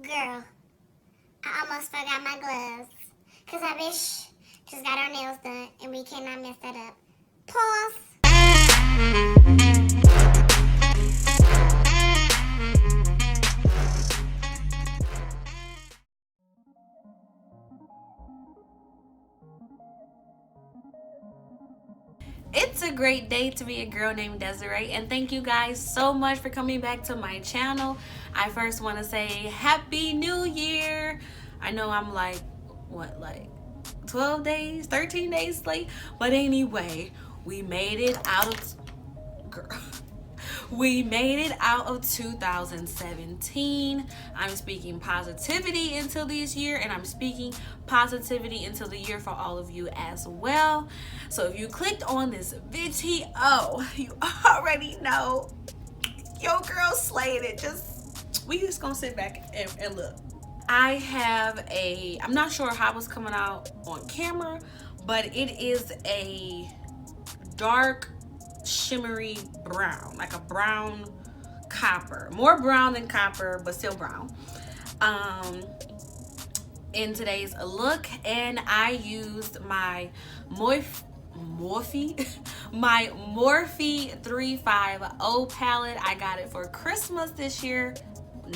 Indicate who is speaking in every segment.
Speaker 1: Girl, I almost forgot my gloves. Because our bitch just got our nails done and we cannot mess that up. Pause.
Speaker 2: It's a great day to be a girl named Desiree, and thank you guys so much for coming back to my channel. I first want to say Happy New Year. I know I'm like 12 days, 13 days late, but anyway, we made it out of, girl. We made it out of 2017. I'm speaking positivity into this year, and I'm speaking positivity into the year for all of you as well. So if you clicked on this video, you already know your girl slayed it. We just gonna sit back and look. I have I'm not sure how it's coming out on camera, but it is a dark shimmery brown, like a brown copper, more brown than copper but still brown, in today's look. And I used my Morphe my Morphe 350 palette. I got it for Christmas this year.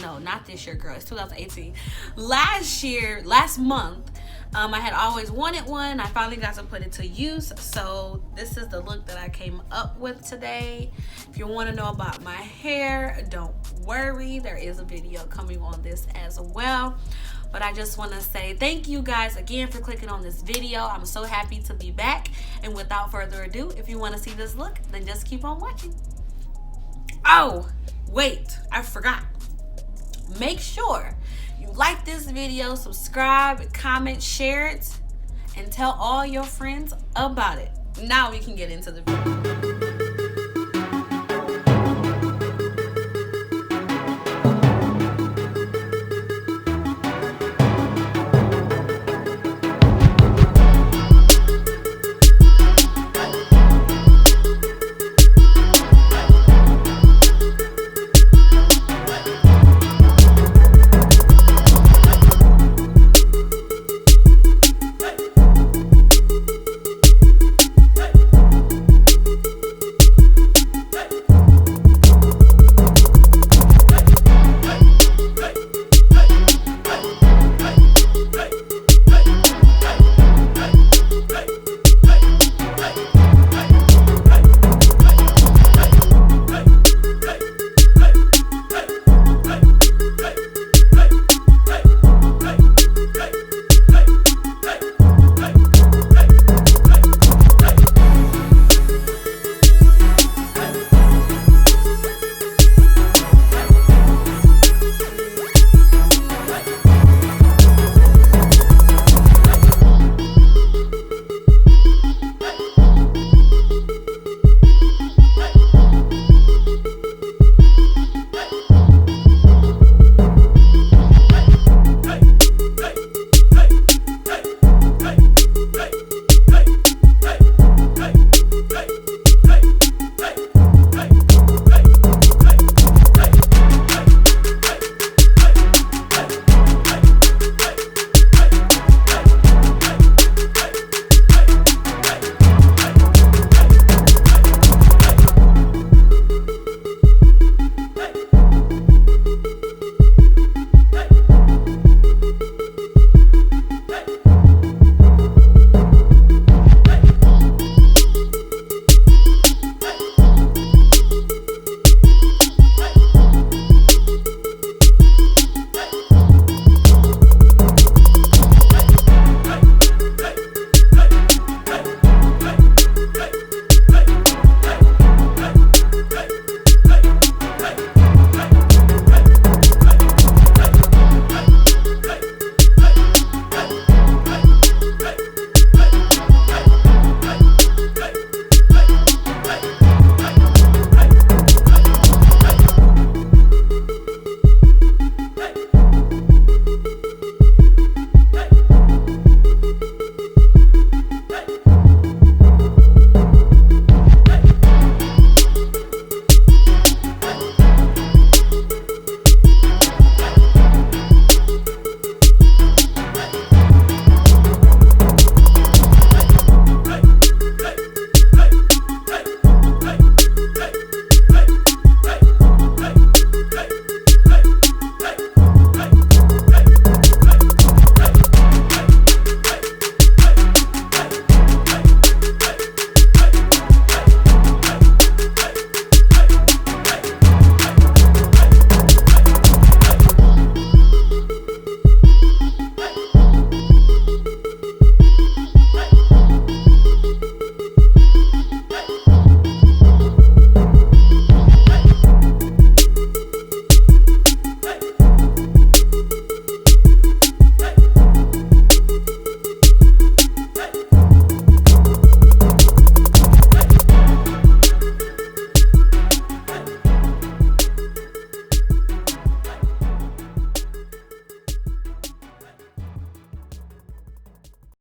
Speaker 2: No, not this year, girl, it's 2018. Last month. I had always wanted one. I finally got to put it to use. So this is the look that I came up with today. If you want to know about my hair, don't worry. There is a video coming on this as well. But I just want to say thank you guys again for clicking on this video. I'm so happy to be back. And without further ado, if you want to see this look, then just keep on watching. Oh, wait, I forgot. Make sure you like this video, subscribe, comment, share it, and tell all your friends about it. Now we can get into the video.